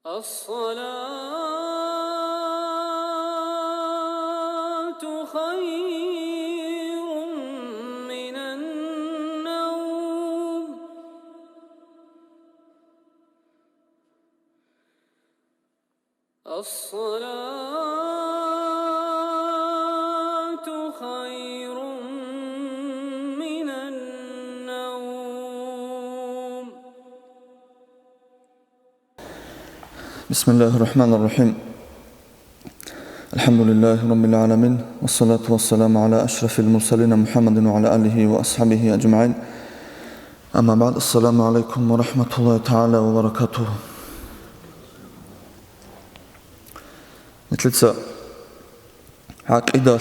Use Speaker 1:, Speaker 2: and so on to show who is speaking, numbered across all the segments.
Speaker 1: الصلاة خير من النوم الصلاة خير من النوم
Speaker 2: بسم الله الرحمن الرحيم الحمد لله رب العالمين والصلاة والسلام على أشرف المرسلين محمد وعلى آله وأصحابه أجمعين أما بعد السلام عليكم ورحمة الله تعالى وبركاته. Metlitsa عقيدة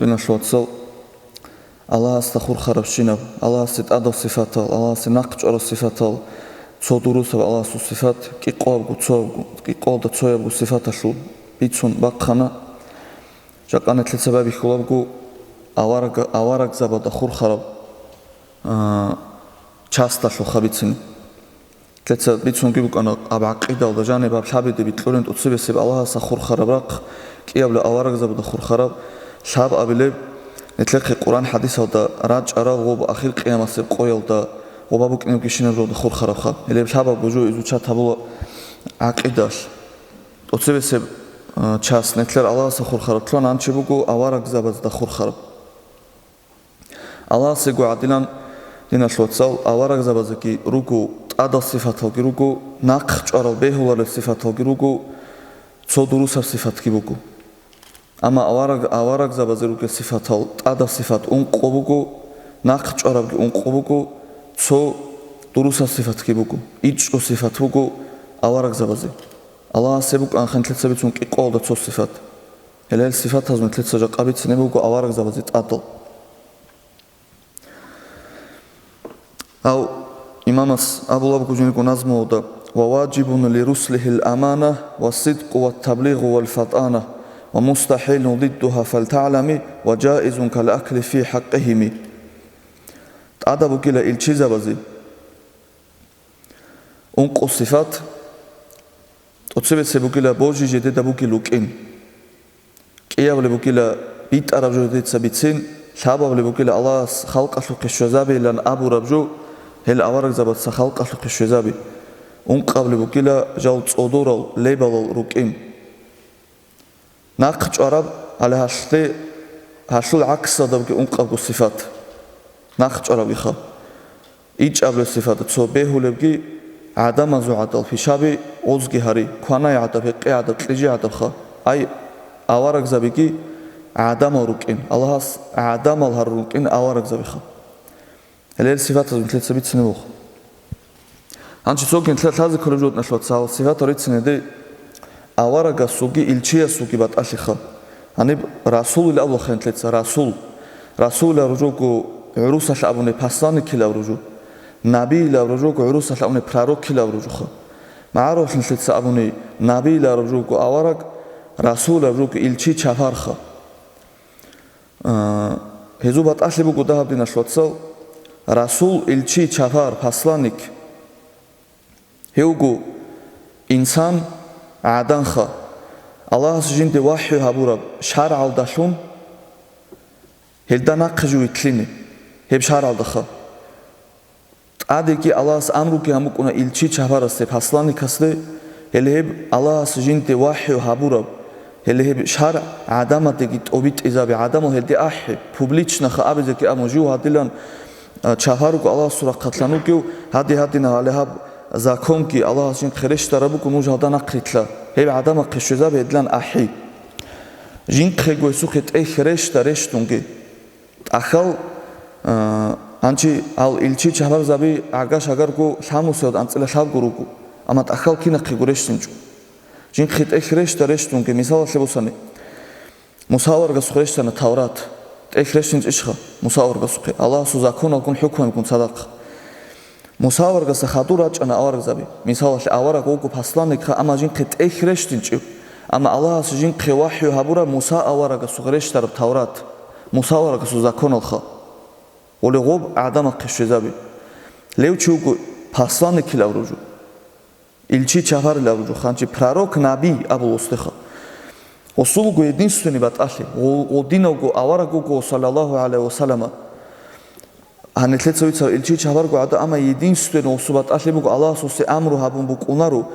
Speaker 2: بين شوتسل الله استخور خرب شينب الله است أدو صفاته الله است نقش أرو صفاته صدروس الله سو صفات كي قال تصوب صفاته شو بيتون بقخنا جاكان تلتسا بابي خلابكو أوارق زبادة خور خرب چاستا شو خبيتين تلتسا بيتون كيبوك أنا أبعقيدة ودا جانب أبحابي دي بيتلورين تتصيب سيب الله سخور خرب راق كي أبلا أوارق زبادة خور خرب شاب أبليب نتلقي قرآن حديث ودا راج أرى غوب أخير قيامة سيب قويل دا وبابوك إنو كيشين الرود خور خرب خا اللي بشابه بجو إزو چا تابولا عقيداش تتصيب سيب چاس نتلر الله سخور خرب تلون عنچي بوكو أوارق زبادة خور خرب الله سيقو عدلان دينا شلوتسال أوارق زبادة كي روكو أدا صفاته كي روكو نقش أرى بيهولا صفاته كي روكو صدروس صفات كي بوكو أما أوارق زبادة روكو صفاته أدا صفات أنقو بوكو نقش أرى أنقو بوكو صدروس صفات كي بوكو إيجو صفات بوكو أوارق زبادة الله سيبوك أن خن تلتسا بيتون كي قول دا صفات هلال صفات هزمن تلتسا جاق أبيت سنبوكو أوارق زبادة أدل أو إمامس أبو الله بكجنكو نظمه دا وواجب لرسله الأمانة والصدق والتبليغ والفطانة ومستحيل ضدها فلتعلمي وجائز كالأكل في حقهم أدبك إلى إلشيزة بزي أنقو الصفات وتصبت سبك إلى بوجي جديد بك لوكين كياب لبك إلى بيت أربجو جديد سبيتسين شاباب لبك إلى الله خلق أخلق الشزابي لأن أبو ربجو هل أوارق زبط سخلق أخلق الشزابي قبل بكلا جاوت أدورال ليبل روكين ناقش عرب على هاشل عكس دبك قبل الصفات ناقش عرب يخا إيش قبل الصفات تصوبه لبكي عدم زعدل في شابي أوزجي هري كوانا يعدل في قيادة تلجي عدل خا أي أوارق زبكي عدم روكين الله عدم الهروكين أوارق زبخا هل الصفات مثل سبيت سنوخ أنت سوق مثل هذا كل جود نشوت سال صفات ريت سندي أوارق سوقي إلشيا سوقي بات أشيخا أنا رسول الله خن تلت رسول رجوكو عروس الأبوني بحسان كلا رجو نبي لا رجوكو عروس الأبوني براروك كلا رجوخا معروف تلت أبوني نبي لا رجوكو أوارق رسول رجوكو إلشي شفارخا هزو بات أشلي بقو ده بدي نشوت سال رسول إلشي شفار بحسانك هيوغو إنسان عدنخا الله سجين دي وحي هابورب شارع الدشون هلدانا قجو يتليني هيب شارع الدخا تعدي الله سأمرو كي هموكونا إلشي شفار استيب حسلاني كسلي هل هيب الله سجين دي وحي هابورب هل هيب شارع عدامة دي تقوبيت إزابي عدامو هل دي أحي بوبليتشنا خا أبزكي أموجيو هادلان شفاروكو الله سورة قتلانوكيو هادينا هالهاب زاكونكي الله سجين خريش ترابوكو مجهدانا قتلا هيب عدامة قشوزا بيدلان أحي جين خيقوي سوخت أي خريش تريشتونكي أخل أنشي هال إلشي شهر زبي عقاش أغاركو شاموسيود أنتلا شابقوروكو أما تأخل كينا خيقوريشتنجو جين خيت أي خريش تريشتونكي مثال شبوساني مساورغا سخريشتانا تورات أي خريشتنج إشخا مساورغا سخي الله سو زاكون أكون حكم يكون صدق مساورغا سخادوراج أنا أورغ زبي مثال أورغ أوكو بحسلانك أما جين خيت أي خريشتنجو أما الله سجين خواحي هابورا موسى أورغ سخريش ترب تورات مساورغا سو زاكون الخا ولغوب عدم قشزابي ليو تشوكو بحسلانك كلاورجو Ильчи Чаварля Руханчи пророк Наби Абулостеха. Осулгу единственный батахи, одиногу аварагугу саллаллаху алейхи вассалама. Анетлецовица Ильчи Чаваргу ада ама единственный осубат ахлебугу Аллах сосе амру хабун унару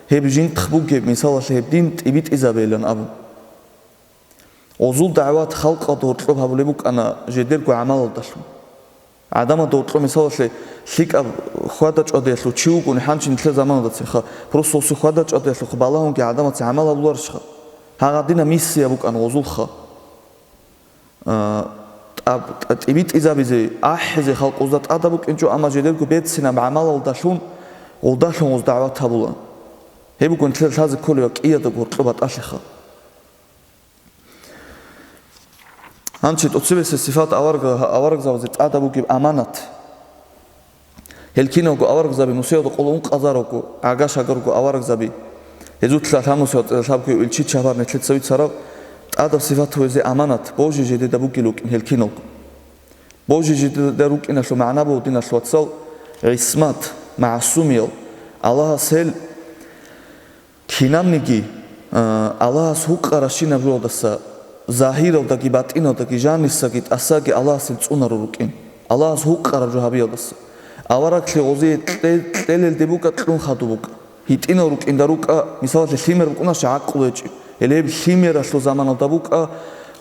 Speaker 2: хебжин тхбуге мисала хебдин ибит изабелан абу. Озул дават халқа дортлоб хабулебук ана жедергу амал дашлу. Адама дортлоб мисала лика хвада чоделу чиугуни ханчин тле замана дацеха. Просто осу хвада чоделу хбалахунги адама ц амал абуларшха. Хагадина миссия бук ана озулха. Ибит изабизе ахзе халқ озат адабук инчо ама жедергу бетсина амал дашлун олдашлун оз дават хабулан. Хебукун тле тазе колева кияда гортлобат ашеха. Анчит отсевесе сифат аваргзавзе адабуки аманат. Хелкиногу аваргзаби мусеоду қолун қазарогу агашагоргу аваргзаби. Езутла хамусеот сабки илчи чавар нетлецавит сарав адаб сифату эзе аманат. Божи жеде дабуки лукин хелкиногу. Божи жеде дабуки нашло ма'набу динашло атсал исмат ма'асумил. Аллаха сел кинамниги Аллаха суқара шинабродаса Захиров да гибатино да гижанисагит асаги Аллах сил цунару рукин. Аллах суқара жуҳабиодас. Аваракли ози телел дебука тлун хадубук. Хитино рукин да рука мисал лимер рукуна шаақлуэчи. Элеб лимера шло замано дабука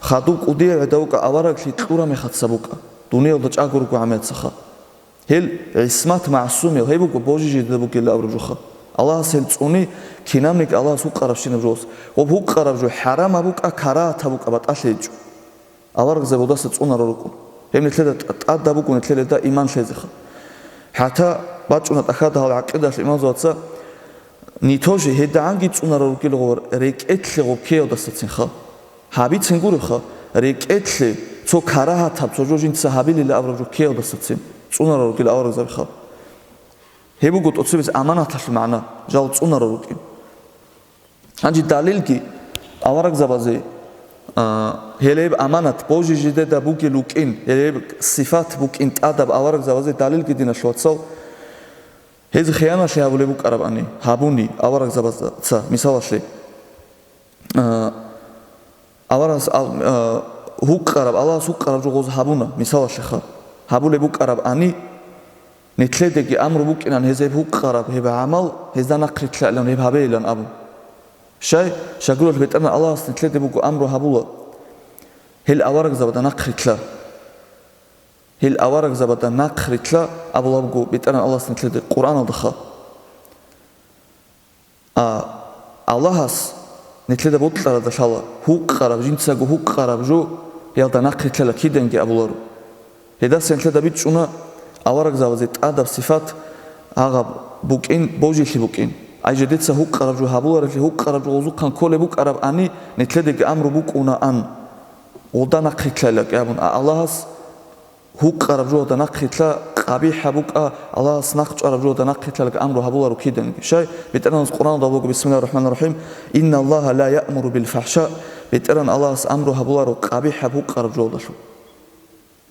Speaker 2: хадук удия даука аваракли тлура мехатсабука. Дунио да чагуруку амецаха. Хел исмат маъсумил хебуку божи дебуки лавружуха. Аллах сел цуни кинамник Аллах суқара шинабжос. Обуқара жу харам абука кара табука баталеҷу. Аваргзе бодаса цунара руку. Хемнитледа тадабуку нетледа иман шезеха. Хата бачуна тахада хал ақидаш иман зоатса нитожи хедаанги цунара рукилогор рекетле гокеодаса цинха. Хаби цингуруха рекетле цо караха таб цо жожинца хабили авражу кеодаса цин. Цунара рукил аваргзаха. Хебугут отсевес аманаташлу маъна жал цунара рукин. Анчи далилки аварагзабазе хелеб аманат божи жиде да буки лукин хелеб сифат букин адаб аварагзабазе далилки динашлуатсал хез хияна шеҳавулебу қарабани хабуни аварагзабаца мисалашли аварас хук қараб Аллах сук қараб жуғоз хабуна мисалашли ха хабулебу қарабани нетледеги амру букинан хезеб хук қараб хеб амал хездана қритлалан хеб хабеилан абу Шай шагулот бетана Аллах нетледе буку амру хабула хел аварагзабада нақритла хел аварагзабада нақритла абулабгу бетана Аллах нетледе Қур'ан алдаха Аллахас нетледе ботлара дашала хук қараб жинцагу хук қараб жу ялда нақритлала киденги абулару хедас нетледе бичуна аварагзабазе адаб сифат ага букин божихи букин Айжедеца хук қараб жу хабуларафи хук қараб жу озуқан коле бук қараб ани нетледеги амру бук уна ан ода нақритлала кябун Аллахас хук қараб жу ода нақритла қабиха бук Аллахас нақч қараб жу ода нақритлала амру хабулару киденги шай бетеранас Қур'ан давлугу бисмиллахир рахманир рахим инна Аллаха ла яъмуру бил фахша бетеран Аллахас амру хабулару қабиха бук қараб жу одашу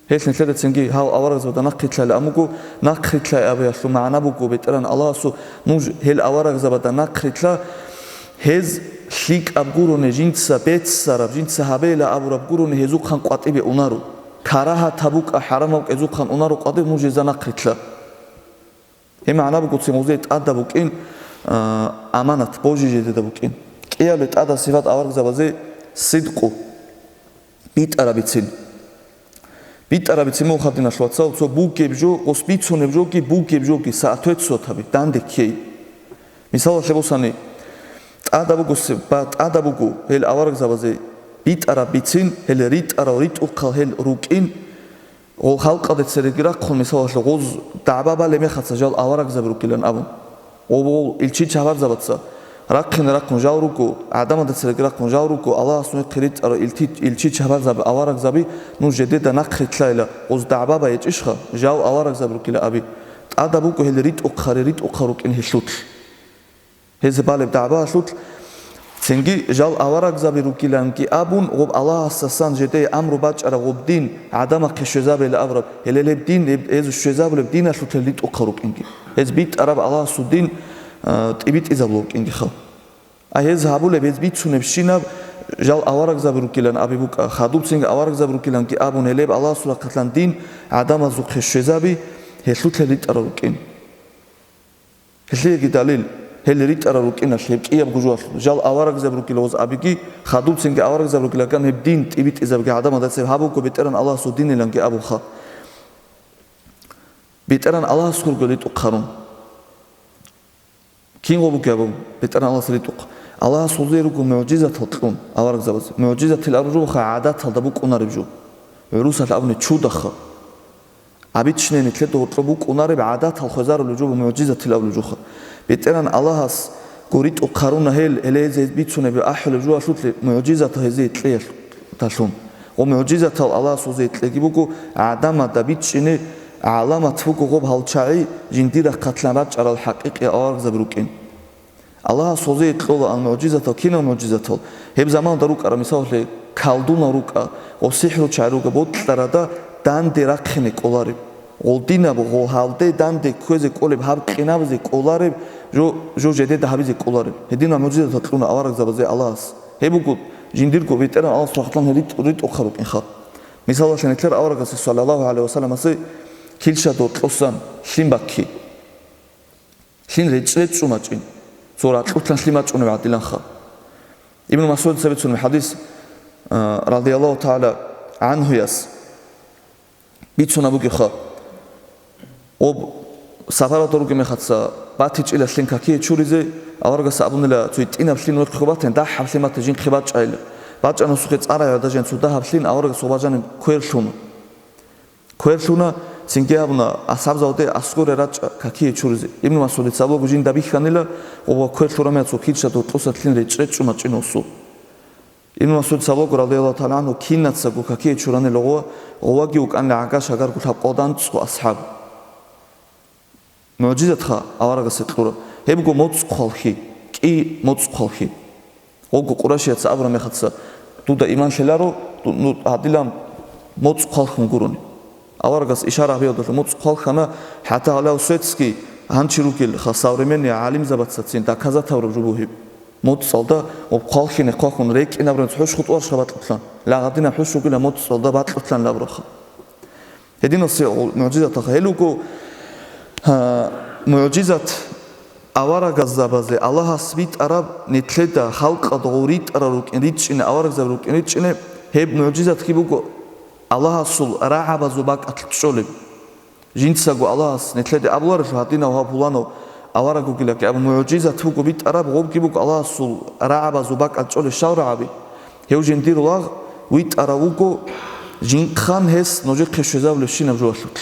Speaker 2: Хеш нетледе цинги хал аварагзабада нақритлала амугу нақритла абияшлу маънабугу бетеран Аллахасу нуж хел аварагзабада нақритла хез лик абгуруне жинца бетсараб жинца хабела абурабгуруне хезуқан қватибе унару караха табука харамабук эзуқан унару қватибе нуж еза нақритла хе маънабугу цимузет адабукин аманат божи жедедабукин қиялет ада сифат аварагзабазе сидқу битарабицин Битарабици мохадина шлуатсал цо бугебжо оспицунебжо ки бугебжо ки саатвецо таби дандекей мисала шебосани адабугу хел аварагзабазе битарабицин хел рит уқал хел рукин ол халқадет серегирақхон мисала шлу гоз дабаба лемехатса жал аварагзаб рукилан абун ол илчи чаварзабатса раққин жауруку адамада серегираққин жауруку Аллах суне қирит илчи чаварзаби аварагзаби ну жедеда нақритлайла оз даъбаба ечишха жау аварагзаби рукила аби адабуку хел рит уқарукин хешлутл хезе балеб даъба шлутл цинги жал аварагзаби рукиланки абун гоб Аллах сасан жеде амру бачара гоб дин адама қишезаби ла авраб хелелеб дин эзу шезаблеб дина шлутл рит уқарукинги ез бит араб Аллах су дин ტიბიტ იზაბლო კინგი ხა აი ეს ჰაბულებ ეს ბიცუნებ შინა ჟალ ავარაგზაბრუკილან აბიბუკა ხადუბცინგ ავარაგზაბრუკილან კი აბუნელებ ალასულა ხათლან 딘 ადამაზუ ხეშეზაბი ჰესუთელი ტროკინ ჰესლეგი დალილ ჰელი ტროკინა შეკია ბუჟუას ჟალ ავარაგზაბრუკილოს აბიგი ხადუბცინგ ავარაგზაბრუკილან ჰებ 딘 ტიბიტ იზაბი ადამადაცე ჰაბუკო ბეტერან ალასუ დინილან კი აბუხა ბეტერან ალასუ გოლი ტუხარუნ კინგობუკებო ბეტერან ალასუ ტუხ Allah sözleri mucizat olsun. Avarak zabaz. Mucizat el-arju xa adat aldabu qunaribju. Rusal abne çudaxa. Abitşne netle doğrubu qunarib adat al-khazar luju mucizat el-arju xa. Beteran Allahas gorit o qaruna hel eleze bitsune bi ahlu ju asutli mucizat hezi etler taşun. O mucizat Allah sözü etlegi bu adama da bitşine alamat fuku qob halçai jindira qatlanat aral haqiqi avarak zabrukin. Allah sözü etlola an mucizatol kino mucizatol hep zaman daruka misal kalduna ruka o sihru çaruka botlarada dande rakhine qolarib oldina bu halde dande koze qolib hab qinabze qolarib jo jede da habize qolarib hedina mucizatoluna avarak zabaze Allahs hebuku jindirko veteran Allah soxtlan rit oqaruk inxa misal şenetler avarak sallallahu aleyhi ve sellem ase kilşado tlosan shimbakki shin reçret sumaçin Sonra tutlan slimat onu vadilan xa. İbn Masud sebetsun hadis radiyallahu taala anhu yas. Bitsuna bugi xa. O safara doğru gemi xatsa batiç ila slin kaki çurize avarga abunla tuitina slin ot xobaten da haflimat jin xibat çayla. Baçana suxet ara da jen suda haflin avarga sobajan koershunu. Koershuna Singeabna asabzaude asgore raç kaki çurize. İbn Masud sablo bujin da bixanela o koershurame so kilşa do tosatlin reçret çuma çinosu. İbn Masud sablo radiyallahu taala anhu kinatsa go kaki çurane logo ovagi ukan aga şagar gutap qodan çu ashab. Mucizat xa avaraga setqura. Heb go mots xolxi ki mots xolxi. O go qurashiyat sabra mexatsa tu da iman shelaro nu adilam mots xolxun guruni. Avaragas ishara biodol mots xolxana hata ala usetski hanchirukil xa savremeni alim zabatsatsin da kazatavro jubuhi. Mots salda o xolxine xolxun rek inabran xoş xutwar shabatlan. Laqadina xoşugila mots salda batlatlan labroxa. Hedinosi mucizat xa helugo mucizat avaragas zabaze Allah svit arab netleda xalqa doğrit araruk enrichine avaragas zabruk enrichine heb mucizat kibugo Allah sul ra'aba zubak atçolib jinsago Allah netlede ablar hadina wa bulano avaragu gilaki ab mucizat hugo bit arab gob kibugo Allah sul ra'aba zubak atçole shawrabi heu jindirullah wit aravugo jinkhan hes noje kheshezavle shinav joasut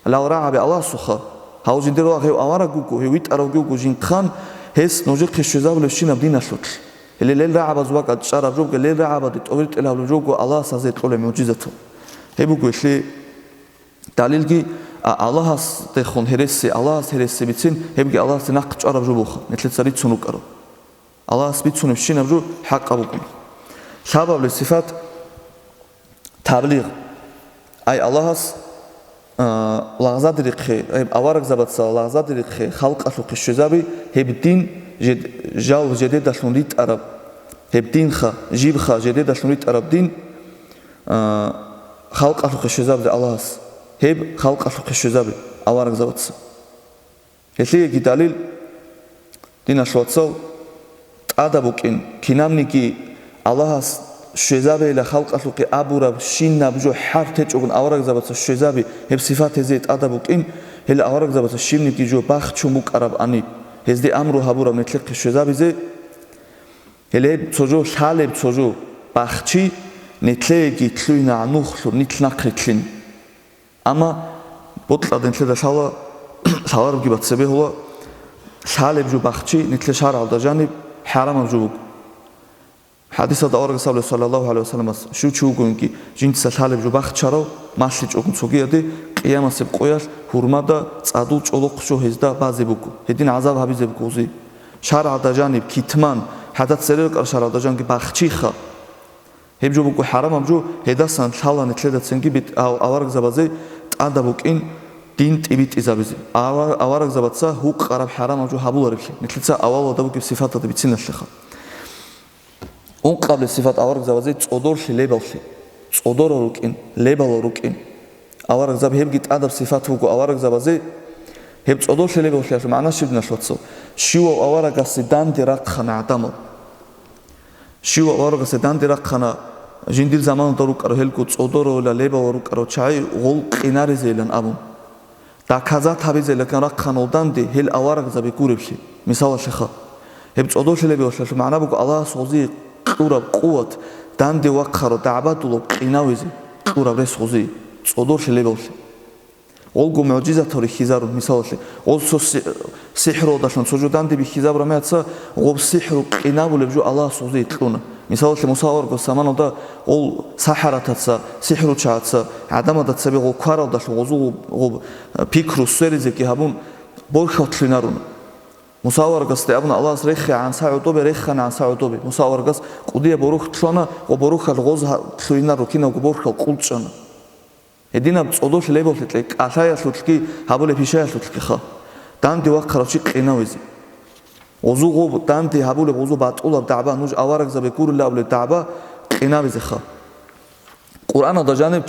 Speaker 2: la ra'abi Allah suha Haujindero heu avaragu heu wit aravugo jinkhan hes noje kheshezavle shinav dinasut Hele ra'aba zubak atçara jogo le ra'aba dit ovit elavle jogo Allah sazet qole mucizatu Hebugu işli dalilgi Allahas dexon heresi Allahas heresi bitsin hebgi Allahas naqç arab jubuxa netletsari tsunukaro Allahas bitsunem shinabju haqqa bukum Sababli sifat tabliğ ay Allahas lağzad riqhi avarak zabatsa lağzad riqhi xalqalu qishizabi hebdin jal jeded aslunit arab hebdin xa jibxa jeded aslunit arab din xalqalu qishizabdi Allahas heb xalqalu qishizabi avarak zabatsa Hesli dalil dinashlotsal adabukin kinamniki Allahas şezabe ile xalqalu qi aburab shinnabju harteçugun avarak zabatsa şezabi heb sifat ezet adabukin hel avarak zabatsa shimniki jo baxchumuk arab ani hezdi amru haburab netlek şezabize hele çocuğu haleb çocuğu baxchi netlegi tluyna anuxlu nitlnaqritlin ama botladen tleda şala şalar gibatsebe hola halebju baxchi netle şaralda jani haramavju Hadisa da orga sallallahu aleyhi ve sellem şu çugunki jinsa halebju baxcharo masli çogun sogiade qiyamaseb qoyar hurmada tsadu çoloqsho hezda bazebuku hedin azab habizebukuzi şaralda jani kitman hadat serer qar şaralda jani baxchi xa hebjubuku haramavju hedasan şalan etledatsengi bit avarg zabaze adabukin დინ ტიბიტ იზაბიზი ავარაგზაბაცა ჰუ ყარაბ ჰარამ აჯუ ჰაბულარებში ნიტლიცა ავალ ადაბუკი სიფატად ბიცინაშ ხა он қабле сифат аваргзавазе წოდორში ლებალში წოდორო რუკინ ლებალო რუკინ ავარგზაბ ჰებგი ტადაბ სიფათ უგო ავარგზაბაზე ჰებ წოდორში ლებალში აშ მანაში დნაშოცო შიო ავარაგასი დანდი რახანა ადამო შიო ავარაგასი დანდი რახანა ჟინდილ ზამანო დორუკარო ჰელკო წოდორო ლა ლებალო რუკარო ჩაი ღოლ ყინარიზელან ამო და ქაზა თავიზელან რახანა დანდი ჰელ ავარგზაბი გურებში მისალაში ხა ჰებ წოდორში ლებალში აშ მანაბუკ ალას ოზი ყურა ყუათ დანდი ვახარო და აბატულო ყინავიზი ყურა რესხუზი წოდორში ლებალში ოლგო მეოჯიზატორი ხიზარო მისალში ოლსო სიჰრო დაშან სოჯო დანდი ხიზაბრა მეაცა ოლ სიჰრო ყინავულებჯო ალასუზი ყუნა მისალში მოსავარგო სამანო და ოლ საჰარათაცა სიჰრო ჩააცა ადამადაცები ოლ ქვარავ დაშო ოზუ ფიქრუ სერიზე კი ჰაბუნ ბორხოთლინარუნა მუსავარგას და აბნა ალას რეხა ანსაუტობე რეხანა ანსაუტობე მუსავარგას ყუდია ბორუხთლანა ო ბორუხალ ღოз თლინა რუკინა გბორხალ ყულჭანა ედინა წოდოშ ლებოლში ტლე კაშაიაშუჩკი ჰაბოლე ფიშაიაშუჩკი ხა დანდი ვახაროჩი ყინავიზი ოზუღო დანდი ჰაბოლე ოზუ ბატულა დაბა ნუჟ ავარაგზაბე გურლავლე დაბა ყინავიზი ხა ყურანა და ჟანებ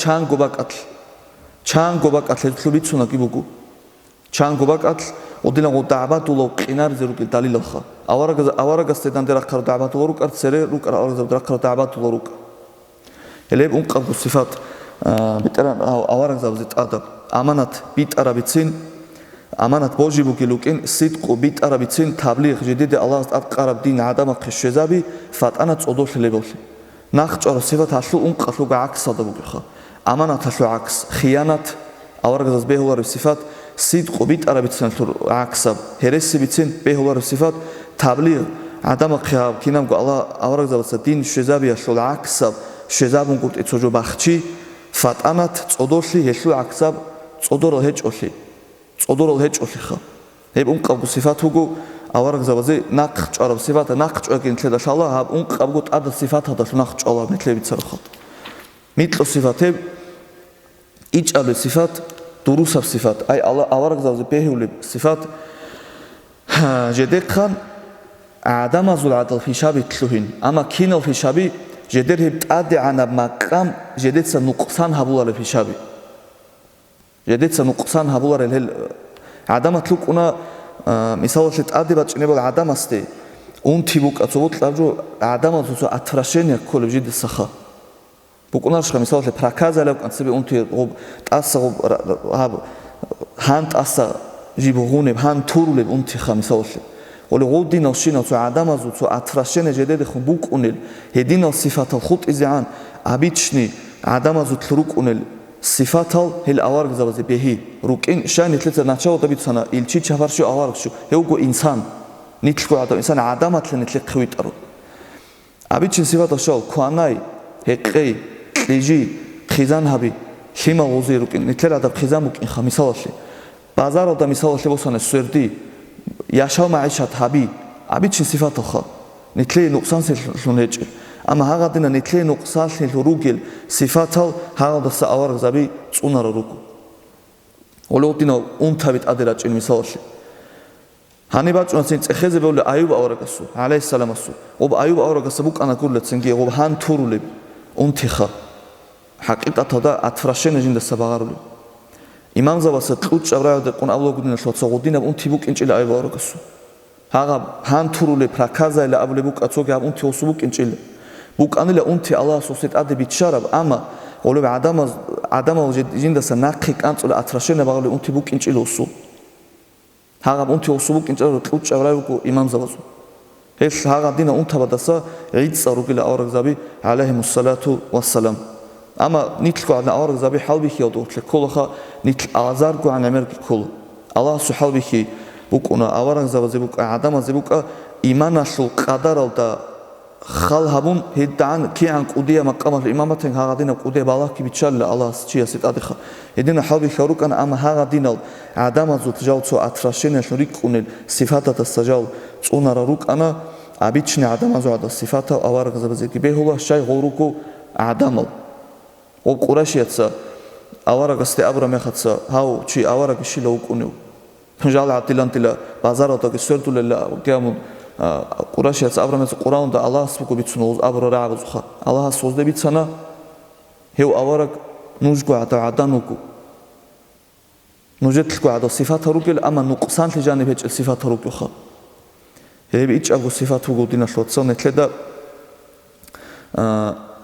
Speaker 2: ჩან გობაკათლე თლუბიცუნა კიბუგუ ჩან გობაკათლ ოდინა დაბატულო ყინარზე რუკი დალილახა ავარაგას დანდი რახარო დაბატულო რუკარ ცერე რუკარ ავარაგზაბ რახარო დაბატულო რუკ ელებ უნყაბუ სიფათ ბიტარა ავარაგზაბზე ტადა ამანათ ბიტარაბიცინ ამანათ ბოჟიბუკი ლუკინ სიტყუ ბიტარაბიცინ თაბლიღ ჟედიდე ალას ტატყარაბ დინ ადამახი შეზაბი ფატანა წოდოშ ლებელში ნახჭორო სიფათ აშუ უნყაშუ გააქსადა ბუკიხა ამანათ აშუ აკს ხიანათ ავარაგზაბ ბეჰულარი სიფათ სიტყუ ბიტარაბიცინ თუ აქსაბ ჰერესიბიცინ ბეჰულარი სიფათ თაბლიღ ადამახი კინამ ალა ავარაგზაბსა დინ შეზაბია შულ აქსაბ შეზაბუნ კუტი ცოჯო ბახჩი ფატანათ წოდორში ეშუ აქსაბ წოდორო ჰეჭოში ხა ჰებ უნყაბუ სიფათუგუ ავარაგზაბაზე ნახჭარო სიფათა ნახჭვაკინ ჩედა შალა ჰაბ უნყაბუ ტადა სიფათა და ნახჭალა მეტლებიცარო ხა მიტლო სიფათე იჭალე სიფათ დურუსაბ სიფათ აი ავარაგზაბზე ბეჰული სიფათ ჟედეხან ადამაზულ ადალ ფიშაბი თლუჰინ ამა კინო ფიშაბი ჟედერ ჰებ ტადე ანა მაკამ ჟედეცა ნუყსან ჰაბულარე ფიშაბი ჟედეცა ნუყსან ჰაბულარე ჰელ ადამა თლუკუნა მისალში ტადე ბაჭნებელ ადამასტე უნთი ბუკაცო ბუტლავჯო ადამაზო ათრაშენია ქოლე ჟედესა ხა ბუკუნარშა მისალში ფრაკაზალა კანცები უნთი ტასა ჰან ტასა ჟიბუღუნე ჰან თურულე უნთი ხა მისალში ოლე გოდინო შინოცო ადამაზუცო ათრაშენე ჟედედე ხუ ბუკუნელ ჰედინო სიფათალ ხუტიზან აბიჩნი ადამაზუ თლრუკუნელ სიფათალ ჰელ ავარგზაბაზე ბეჰი რუკინ შანი თლეცა ნაჩაოდა ბიცანა ილჩი ჩავარშო ავარგშო ჰეუგო ინსან ნიტლკო ადამ ინსან ადამათლე ნიტლე ხვიტარო აბიჩნი სიფათალ შო ქვანაი ჰეყი ყიჟი ხიზანჰაბი შიმა უზი რუკინ ნიტლე ადამ ხიზამუკინ ხა მისალაში ბაზარო და მისალაში ბოსანე სვერდი яшав маишат хаби абичи сифато ха нитле нуқсан селунеч ама хагадина нитле нуқсан селуругел сифатал хагадаса аваргзаби цунаро руку олотино унтавит адерачин мисалში ჰანიბაჭუნაცინ წეხეზე ბოლე აიუბ ავარაგასუ ალაისალამასუ ობ აიუბ ავარაგასა ბუკანა გულეცენ გი ობ ჰან თურულებ უნთიხა ჰაკიტათა და ათფრაშენ ჟინდასა ბაღარული იმამზავასა ტუჭავრა და ყუნავლოგუდინა შოცოღუდინა უნთი ბუკინჭილი აიუბ ავარაგასუ ჰაღა ჰან თურულებ რაკაზაილა აბლე ბუკაცოგი ამ უნთი ოსუ ბუკინჭილი ბუკანილა უნთი ალას ოსეთ ადებით შარაბ ამა ოლე ადამა ჟინდასა ნახი კანწული ათფრაშენ ბაღარული უნთი ბუკინჭილი ოსუ ჰაღა უნთი ოსუბუ კინჭარო ტუჭავრაუკუ იმამზავაზუ ეს ჰაღა დინა უნთაბადასა ეიცა რუგილა ავარგზაბი ალაიჰიმუსალათუ ვასალამ ამა ნიტლკო ანა ავარგზაბი ჰალბიხი ოდოთლე ქოლოხა ნიტლ აზარგუ ანემერგი ქოლო ალაჰ სუჰალბიხი ბუკუნა ავარგზაბაზე ბუკა ადამაზე ბუკა იმანაშუ ყადარალ და ხალჰაბუნ ჰედან კიან ყუდია მაყამალ იმამათენ ჰაღა დინა ყუდია ბალაკი ბიჩალა ალას ჩიასი ტადიხა ედინა ჰალბი ხარუკან ამა ჰაღა დინალ ადამაზუ თჟალცო ათრაშენაშ რიკუნელ სიფათათა საჯალ წუნარა რუკანა აბიჩნე ადამაზუ ადა სიფათა ავარგზაბაზე კი ბეჰულა შაი ღორუკუ ადამალ ო ყურაშიაცა аварагасте абраме хатса хау чи авараги шила укунев жала атилантила базаротаги сертулела геамун ყურაშიაც აბრამეს ყურაუნ და ალლაჰს უკუბიცნოს აბრა რაღაცხა ალლაჰს სოზდებიცანა ჰევ ავარაკ ნუჟგვა და ადანუკუ ნუჟეთლკვა და სიფათარუკელ ამა ნუყსანთი ჟანი ფეჭ სიფათარუკუ ხა ები იჭაგუ სიფათუ გუდინა შლოცო ნეთლე და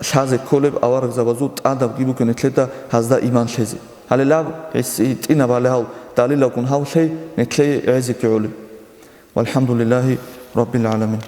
Speaker 2: შაზე კოლებ ავარაკ ზაბაზუ ტადა გიბუკენ ნეთლე და ჰაზდა იმან ხეზი ჰალელა ეს ტინა ვალეჰალ დალილაკუნ ჰავშე ნეთლე ეზიკული والحمد لله رب العالمين